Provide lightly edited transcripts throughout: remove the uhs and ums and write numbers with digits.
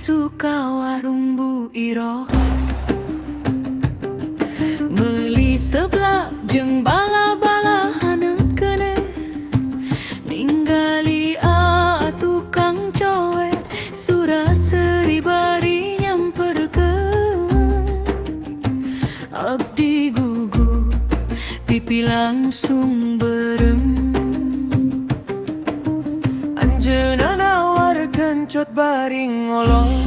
suka warung Bu Iro, meuli sebelah jeung bala-bala handeup kene, ningali tukang coet surah seribari nyamperkeun. Abdi gugup pipi langsung berem, anjeunna nawarkeun cot baring ngolong,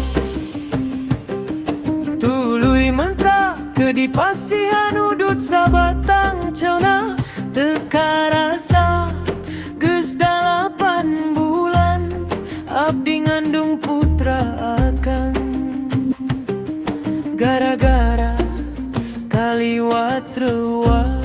tuluy mentak ke dipasihan udut sabatang cauna. Teu karasa geus 8 bulan abdi ngandung putra akang, gara-gara kaliwat reuas.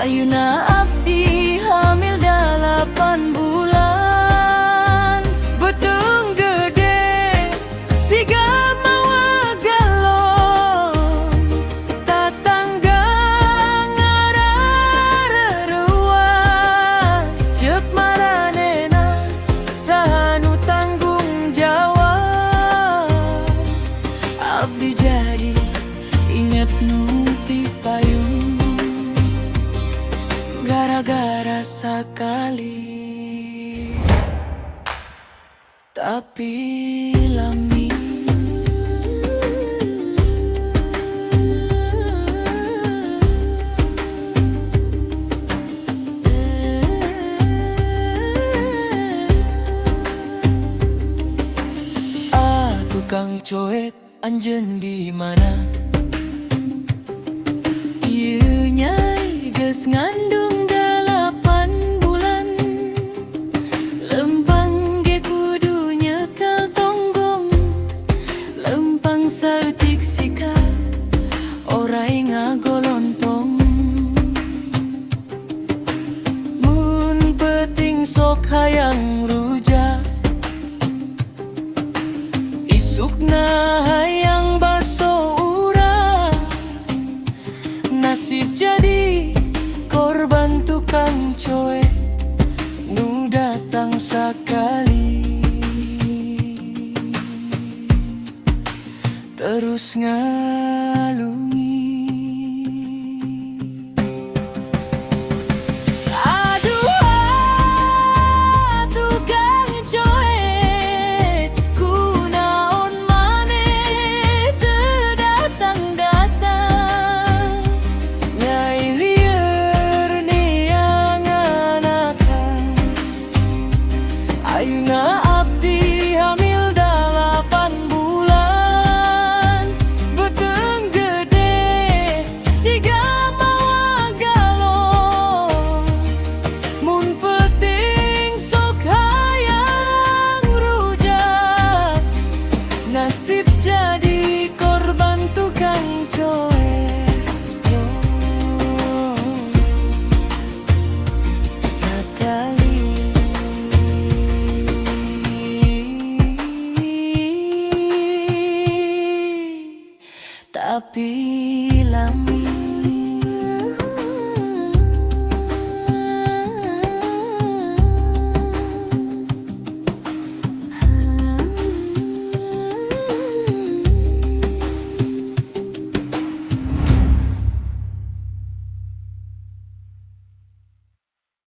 Ayeuna abdi hamil 8 bulan, betung gede siga mawa galon, tatangga ngarareuas. Ceuk maranena saha nu tanggung jawab, abdi jadi inget nu ti payung, gara-gara sakali tapi lami. Tukang coet anjeun di mana? Ieu nyai geus ngandung 8 bulan, lempang ge kudu nyekel tonggong, lempang saeutik sika orai ngagolontong. Mun peuting sok hayang rujak, isukna hayang baso urang, nasib jadi korban tukang coet nu datang sakali terus ngalung.